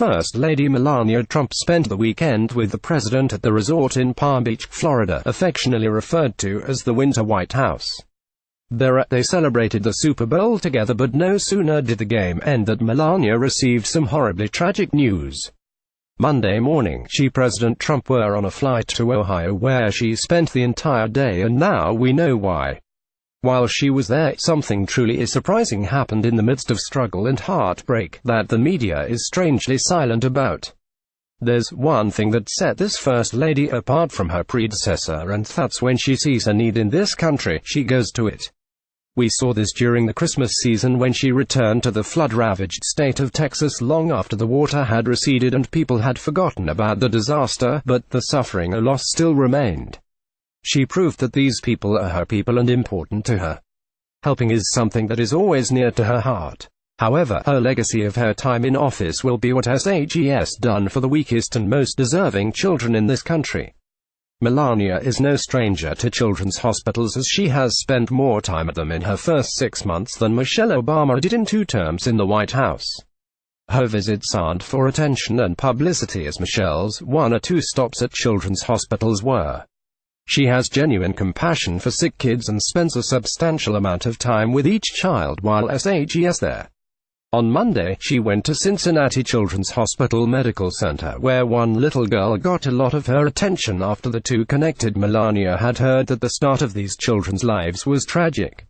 First Lady Melania Trump spent the weekend with the president at the resort in Palm Beach, Florida, affectionately referred to as the Winter White House. There they celebrated the Super Bowl together, but no sooner did the game end than Melania received some horribly tragic news. Monday morning, President Trump were on a flight to Ohio where she spent the entire day, and now we know why. While she was there, something truly surprising happened in the midst of struggle and heartbreak that the media is strangely silent about. There's one thing that set this First Lady apart from her predecessor, and that's when she sees a need in this country, she goes to it. We saw this during the Christmas season when she returned to the flood-ravaged state of Texas long after the water had receded and people had forgotten about the disaster, but the suffering and loss still remained. She proved that these people are her people and important to her. Helping is something that is always near to her heart. However, her legacy of her time in office will be what has done for the weakest and most deserving children in this country. Melania is no stranger to children's hospitals, as she has spent more time at them in her first 6 months than Michelle Obama did in 2 terms in the White House. Her visits aren't for attention and publicity as Michelle's 1 or 2 stops at children's hospitals were. She has genuine compassion for sick kids and spends a substantial amount of time with each child while SAGS there. On Monday, she went to Cincinnati Children's Hospital Medical Center, where one little girl got a lot of her attention after the 2 connected. Melania had heard that the start of these children's lives was tragic.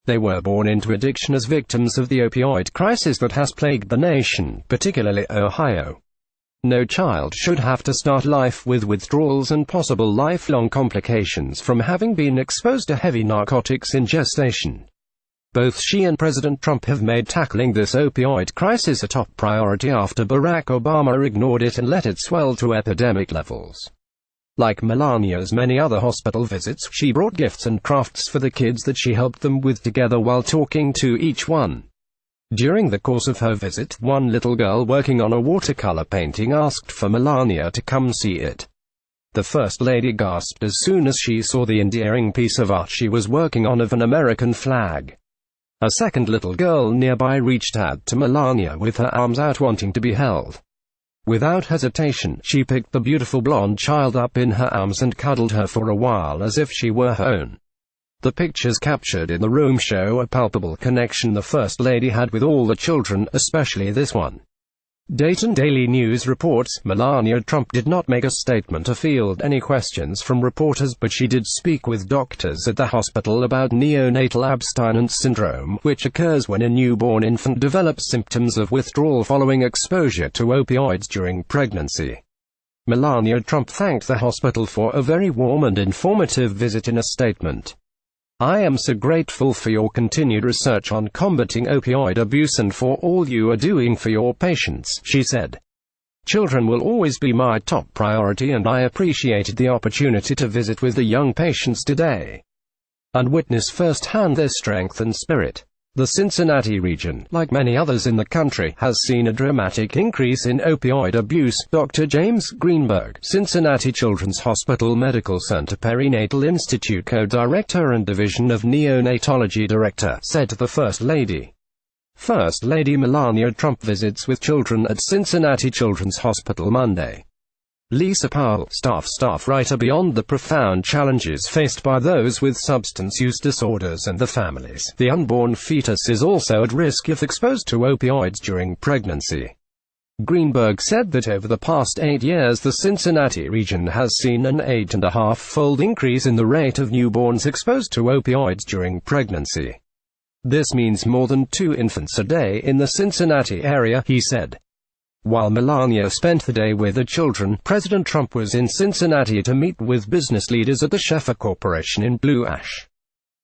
They were born into addiction as victims of the opioid crisis that has plagued the nation, particularly Ohio. No child should have to start life with withdrawals and possible lifelong complications from having been exposed to heavy narcotics in gestation. Both she and President Trump have made tackling this opioid crisis a top priority after Barack Obama ignored it and let it swell to epidemic levels. Like Melania's many other hospital visits, she brought gifts and crafts for the kids that she helped them with together while talking to each one. During the course of her visit, one little girl working on a watercolor painting asked for Melania to come see it. The First Lady gasped as soon as she saw the endearing piece of art she was working on of an American flag. A second little girl nearby reached out to Melania with her arms out wanting to be held. Without hesitation, she picked the beautiful blonde child up in her arms and cuddled her for a while as if she were her own. The pictures captured in the room show a palpable connection the First Lady had with all the children, especially this one. Dayton Daily News reports, Melania Trump did not make a statement or field any questions from reporters, but she did speak with doctors at the hospital about neonatal abstinence syndrome, which occurs when a newborn infant develops symptoms of withdrawal following exposure to opioids during pregnancy. Melania Trump thanked the hospital for a very warm and informative visit in a statement. "I am so grateful for your continued research on combating opioid abuse and for all you are doing for your patients," she said. "Children will always be my top priority, and I appreciated the opportunity to visit with the young patients today and witness firsthand their strength and spirit." The Cincinnati region, like many others in the country, has seen a dramatic increase in opioid abuse. Dr. James Greenberg, Cincinnati Children's Hospital Medical Center Perinatal Institute co-director and Division of Neonatology director, said to the First Lady. First Lady Melania Trump visits with children at Cincinnati Children's Hospital Monday. Lisa Powell, staff writer, beyond the profound challenges faced by those with substance use disorders and the families, the unborn fetus is also at risk if exposed to opioids during pregnancy. Greenberg said that over the past 8 years the Cincinnati region has seen an 8.5-fold increase in the rate of newborns exposed to opioids during pregnancy. "This means more than 2 infants a day in the Cincinnati area," he said. While Melania spent the day with the children, President Trump was in Cincinnati to meet with business leaders at the Schaeffer Corporation in Blue Ash.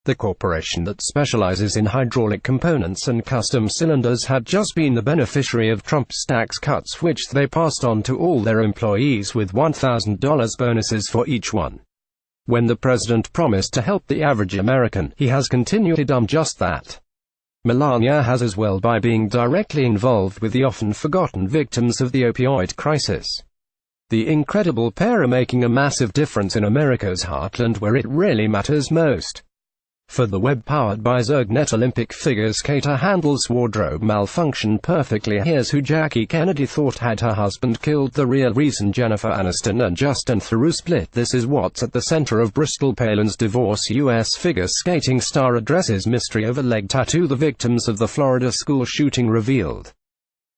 The corporation that specializes in hydraulic components and custom cylinders had just been the beneficiary of Trump's tax cuts, which they passed on to all their employees with $1,000 bonuses for each one. When the president promised to help the average American, he has continually done just that. Melania has as well by being directly involved with the often forgotten victims of the opioid crisis. The incredible pair are making a massive difference in America's heartland where it really matters most. For the web powered by Zergnet Olympic figure skater handles wardrobe malfunction perfectly. Here's who Jackie Kennedy thought had her husband killed. The real reason Jennifer Aniston and Justin Theroux split. This is what's at the center of Bristol Palin's divorce. U.S. figure skating star addresses mystery over leg tattoo. The victims of the Florida school shooting revealed.